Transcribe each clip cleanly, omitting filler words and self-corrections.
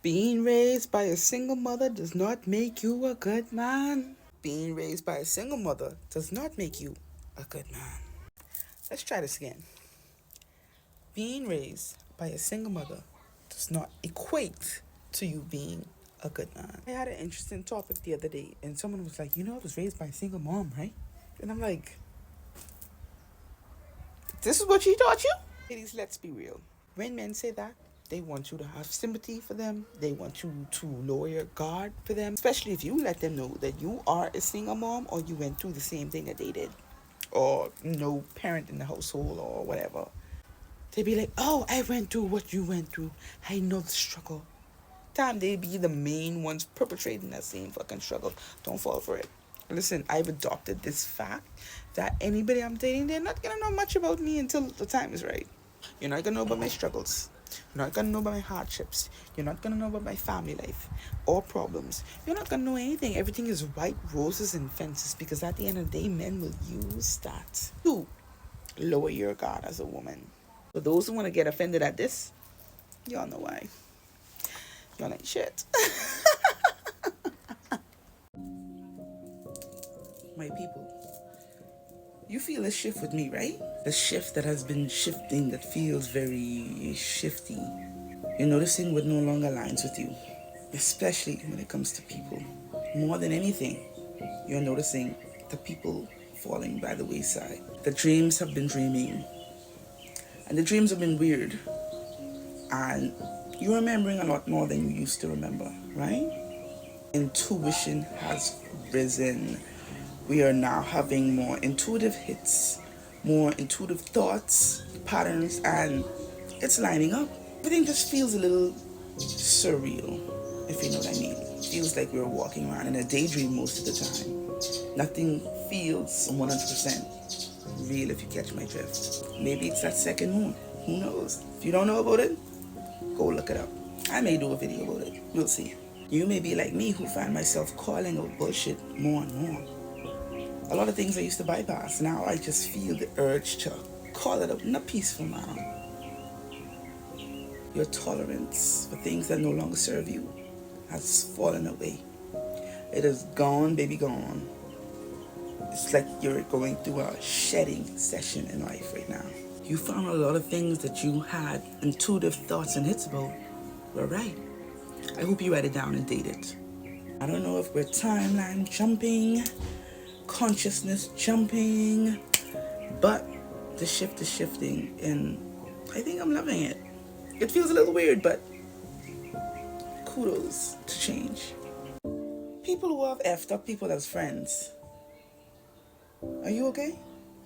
Being raised by a single mother does not make you a good man. Being raised by a single mother does not make you a good man. Let's try this again. Being raised by a single mother does not equate to you being a good man. I had an interesting topic the other day, and someone was like, I was raised by a single mom, right? And I'm like, this is what she taught you? Ladies, let's be real. When men say that, they want you to have sympathy for them. They want you to lower your guard for them, especially if you let them know that you are a single mom or you went through the same thing that they did, or no parent in the household or whatever. They be like, oh, I went through what you went through. I know the struggle. Time they be the main ones perpetrating that same fucking struggle. Don't fall for it. Listen, I've adopted this fact that anybody I'm dating, they're not gonna know much about me until the time is right. You're not gonna know about my struggles. You're not gonna know about my hardships. You're not gonna know about my family life or problems. You're not gonna know anything. Everything is white roses and fences, because at the end of the day, men will use that to lower your guard as a woman. For those who want to get offended at this, y'all know why. Y'all ain't shit. My people, you feel a shift with me, right? The shift that has been shifting, that feels very shifty. You're noticing what no longer aligns with you, especially when it comes to people. More than anything, you're noticing the people falling by the wayside. The dreams have been dreaming, and the dreams have been weird, and you're remembering a lot more than you used to remember, right? Intuition has risen. We are now having more intuitive hits, more intuitive thoughts, patterns, and it's lining up. Everything just feels a little surreal, if you know what I mean. It feels like we're walking around in a daydream most of the time. Nothing feels 100% real, if you catch my drift. Maybe it's that second moon. Who knows? If you don't know about it, go look it up. I may do a video about it. We'll see. You may be like me, who find myself calling out bullshit more and more. A lot of things I used to bypass. Now I just feel the urge to call it out in a peaceful manner. Your tolerance for things that no longer serve you has fallen away. It is gone, baby, gone. It's like you're going through a shedding session in life right now. You found a lot of things that you had intuitive thoughts and hits about were right. I hope you write it down and date it. I don't know if we're timeline jumping, consciousness jumping, but the shift is shifting, and I think I'm loving it. It feels a little weird, but kudos to change. People who have effed up people as friends. Are you okay?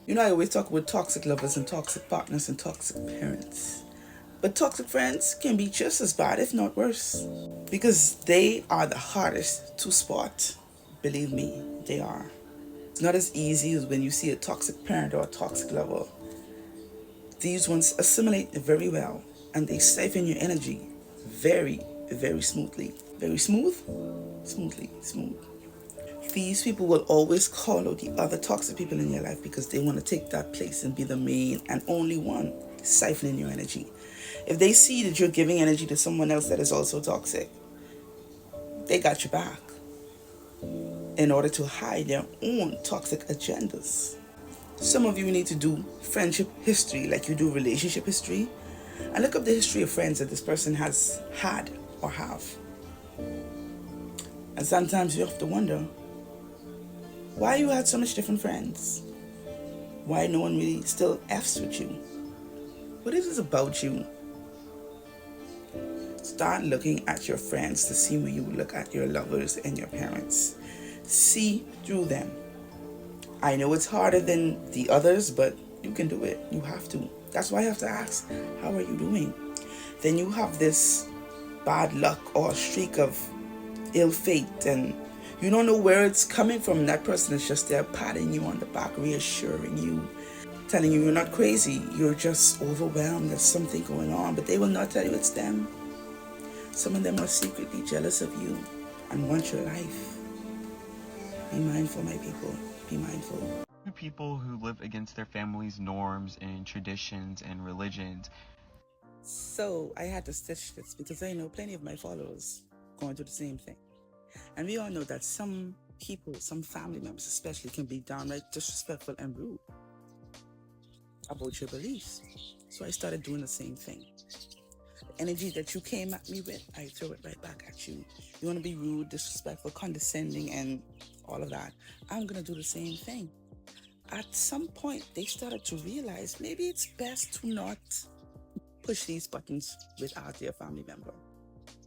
I always talk about toxic lovers and toxic partners and toxic parents. But toxic friends can be just as bad, if not worse. Because they are the hardest to spot. Believe me, they are. It's not as easy as when you see a toxic parent or a toxic lover. These ones assimilate very well, and they siphon your energy very, very smoothly. Very smooth? Smoothly, smooth. These people will always call out the other toxic people in your life because they want to take that place and be the main and only one siphoning your energy. If they see that you're giving energy to someone else that is also toxic, they got your back in order to hide their own toxic agendas. Some of you need to do friendship history like you do relationship history, and look up the history of friends that this person has had or have. And sometimes you have to wonder why you had so much different friends. Why no one really still F's with you. What is this about you? Start looking at your friends to see where you look at your lovers and your parents. See through them. I know it's harder than the others, but you can do it. You have to. That's why I have to ask, how are you doing? Then you have this bad luck or streak of ill fate, and you don't know where it's coming from. That person is just there patting you on the back, reassuring you, telling you you're not crazy. You're just overwhelmed. There's something going on, but they will not tell you it's them. Some of them are secretly jealous of you and want your life. Be mindful, my people. Be mindful. People who live against their family's norms and traditions and religions So I had to stitch this because I know plenty of my followers going through the same thing. And we all know that some people, some family members especially, can be downright disrespectful and rude about your beliefs. So I started doing the same thing. The energy that you came at me with, I throw it right back at you. You want to be rude, disrespectful, condescending, and all of that. I'm going to do the same thing. At some point, they started to realize maybe it's best to not push these buttons without their family member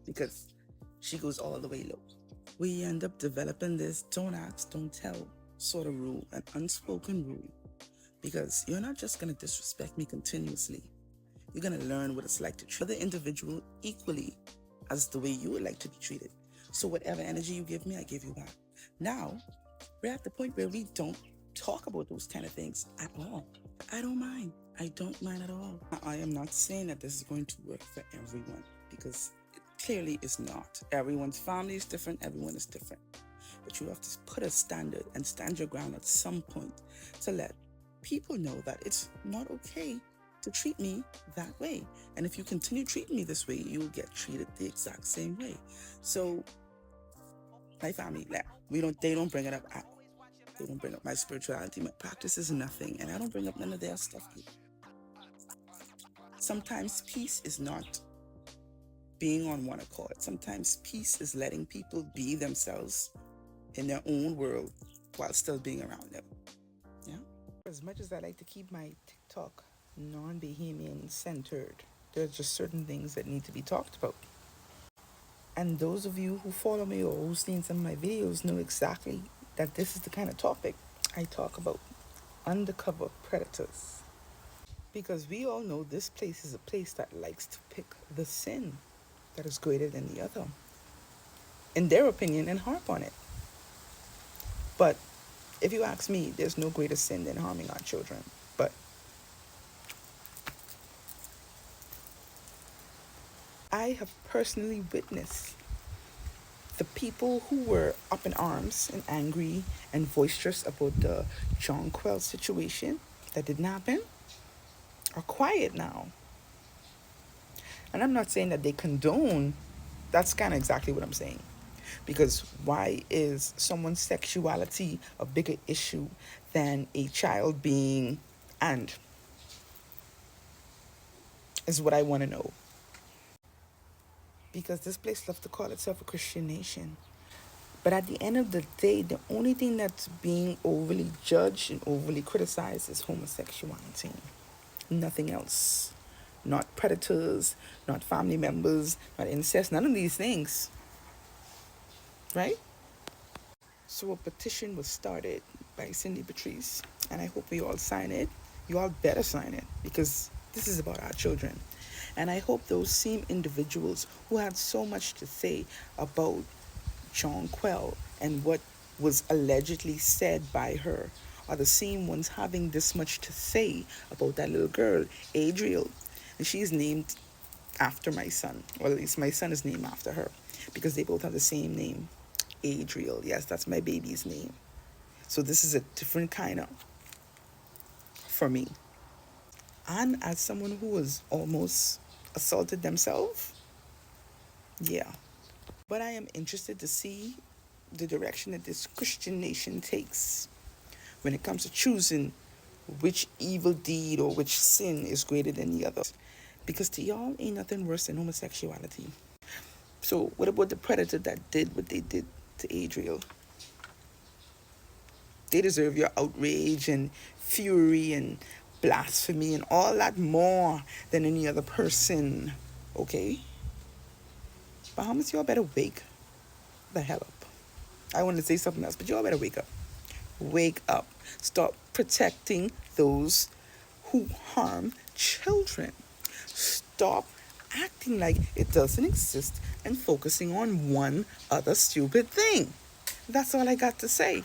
because she goes all the way low. We end up developing this don't ask, don't tell sort of rule, an unspoken rule, because you're not just going to disrespect me continuously. You're going to learn what it's like to treat the individual equally as the way you would like to be treated. So whatever energy you give me, I give you back. Now, we're at the point where we don't talk about those kind of things at all. I don't mind. I don't mind at all. I am not saying that this is going to work for everyone because it clearly is not. Everyone's family is different. Everyone is different. But you have to put a standard and stand your ground at some point to let people know that it's not okay to treat me that way. And if you continue treating me this way, you will get treated the exact same way. So my family, they don't bring it up at all. They don't bring up my spirituality, my practices, nothing. And I don't bring up none of their stuff either. Sometimes peace is not being on one accord. Sometimes peace is letting people be themselves in their own world while still being around them. Yeah. As much as I like to keep my TikTok non-Bahamian centered, there's just certain things that need to be talked about. And those of you who follow me or who've seen some of my videos know exactly that this is the kind of topic I talk about. Undercover predators. Because we all know this place is a place that likes to pick the sin that is greater than the other, in their opinion, and harp on it. But if you ask me, there's no greater sin than harming our children. But I have personally witnessed the people who were up in arms and angry and boisterous about the John Quell situation that didn't happen are quiet now. And I'm not saying that they condone, that's kind of exactly what I'm saying. Because why is someone's sexuality a bigger issue than a child being, and is what I want to know. Because this place loves to call itself a Christian nation. But at the end of the day, the only thing that's being overly judged and overly criticized is homosexuality. Nothing else. Not predators, not family members, not incest, none of these things. Right? So a petition was started by Cindy Patrice, and I hope we all sign it. You all better sign it because this is about our children. And I hope those same individuals who had so much to say about John Quell and what was allegedly said by her are the same ones having this much to say about that little girl, Adriel. And she's named after my son. Well, at least my son is named after her because they both have the same name, Adriel. Yes, that's my baby's name. So this is a different kind of for me. And as someone who was almost assaulted themselves, yeah. But I am interested to see the direction that this Christian nation takes when it comes to choosing which evil deed or which sin is greater than the other. Because to y'all, ain't nothing worse than homosexuality. So what about the predator that did what they did to Adriel? They deserve your outrage and fury and blasphemy and all that more than any other person, okay? Bahamas, y'all better wake the hell up. I want to say something else, but y'all better wake up. Wake up. Stop protecting those who harm children. Stop acting like it doesn't exist and focusing on one other stupid thing. That's all I got to say.